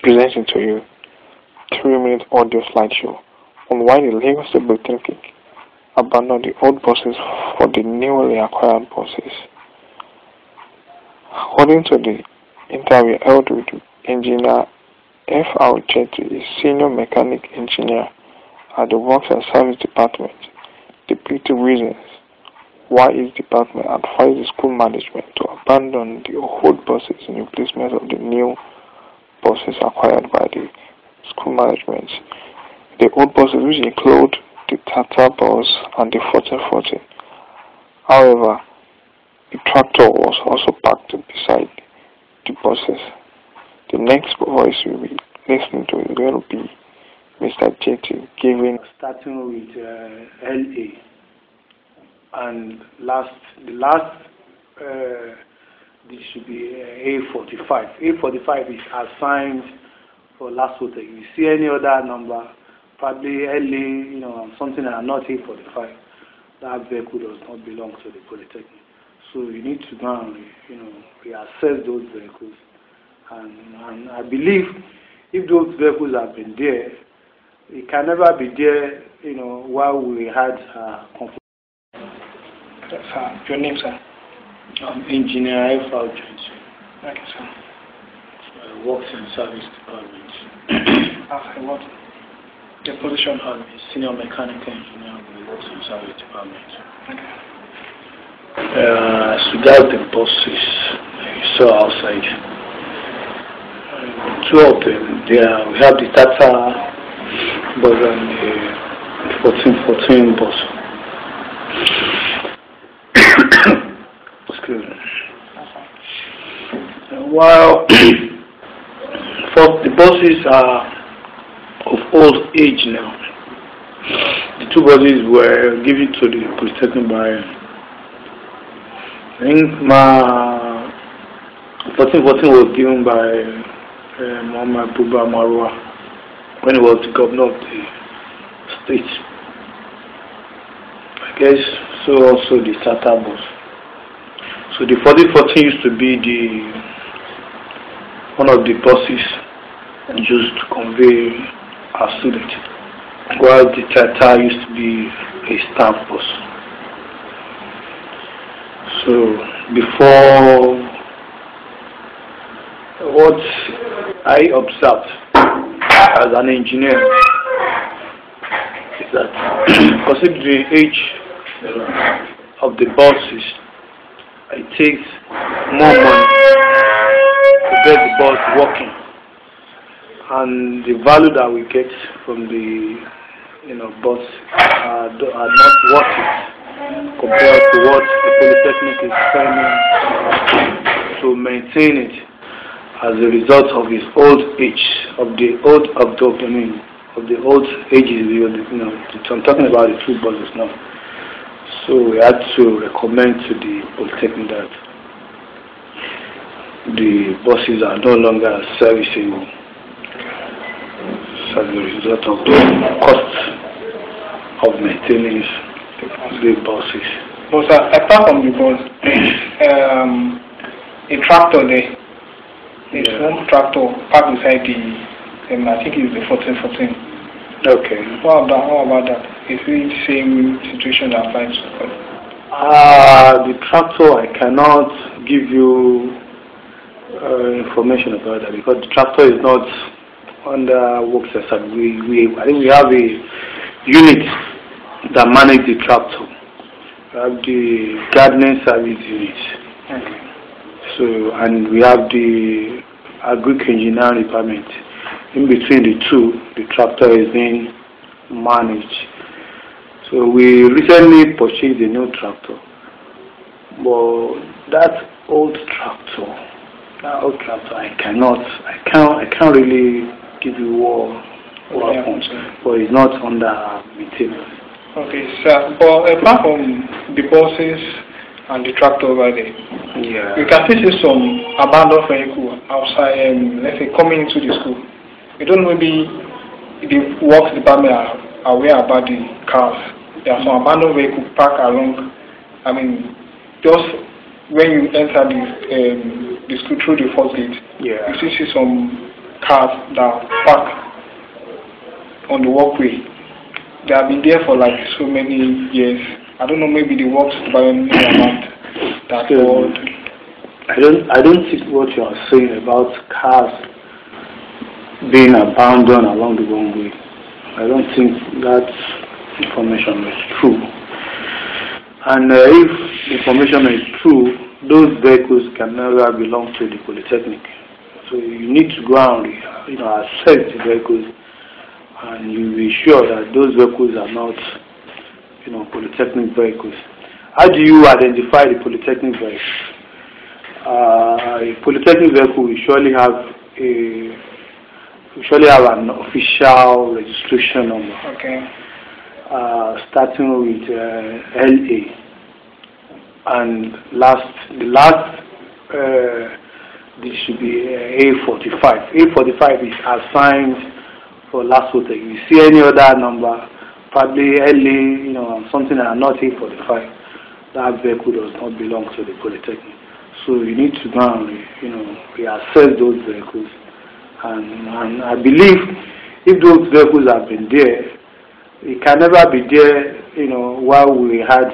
presenting to you 3-minute audio slideshow on why the Lagos State Polytechnic abandoned the old buses for the newly acquired buses. According to the interview held with engineer F.R. Chetty, a senior mechanic engineer at the Works and Service Department, depicted reasons why his department advised the school management to abandon the old buses in replacement of the new buses acquired by the school management. The old buses, which include the Tata bus and the 1414. However, the tractor was also parked beside the buses. The next voice we'll be listening to is going to be Mr. Chetty giving. Starting with LA, and the last this should be A45. A45 is assigned for last hotel. If you see any other number, probably LA, something that are not A45, that vehicle does not belong to the Polytechnic. So you need to go and reassess those vehicles. And I believe if those vehicles have been there, it can never be there, while we had conflict. Sir, your name, sir? I'm Engineer F.R. Chetty. Okay, sir. Works in Service Department. After what? The position? I'm a senior mechanical engineer with the Works in Service Department. Okay. As regards the buses you saw outside, two of them, we have the Tata bus and the 1414 bus. Excuse me. While the buses are of old age now, the two buses were given to the Polytechnic by, I think, 1414 was given by Muhammad Buba Marwa when he was the governor of the state. I guess so also the Tata bus. So the 1414 used to be one of the buses used to convey our students, while the Tata used to be a staff bus. So before, what I observed as an engineer is that considering the age of the buses, it takes more money to get the bus working, and the value that we get from the bus are not worth it compared to what the Polytechnic is spending to maintain it as a result of its old age, of the old ages. I'm talking about the two buses now. So we had to recommend to the Polytechnic that the buses are no longer serviceable as a result of the cost of maintaining the buses. But sir, apart from the bus, a tractor there, one tractor parked beside the, I think it's the 1414. Okay. What about that? Is it the same situation that applies to the tractor, I cannot give you information about that because the tractor is not under works as I think we have a unit that manages the tractor. We have the gardening service unit. Okay. So, and we have the agric engineering department. In between the two, the tractor is being managed. So we recently purchased a new tractor, but that old tractor, I can't really give you what happens, but it's not under maintenance. Okay, sir. But apart from the buses and the tractor over there, you can still see some abandoned vehicle outside, let's say, coming into the school. You don't know, maybe the works department are aware about the cars. There are some abandoned vehicles parked along. I mean, just when you enter the school through the first gate, you see some cars that are parked on the walkway. They have been there for like so many years. I don't know, maybe the works by any amount that would. I don't see what you are saying about cars being abandoned along the runway. I don't think that information is true. And if information is true, those vehicles can never belong to the Polytechnic. So you need to go and assess the vehicles, and you'll be sure that those vehicles are not Polytechnic vehicles. How do you identify the Polytechnic vehicles? A Polytechnic vehicle will surely have an official registration number. Okay. Starting with LA, and the last this should be A45. A45 is assigned for last hotel. If you see any other number, probably LA, something that are not A45, that vehicle does not belong to the Polytechnic. So you need to go and reassess those vehicles, and I believe if those vehicles have been there, it can never be there, while we had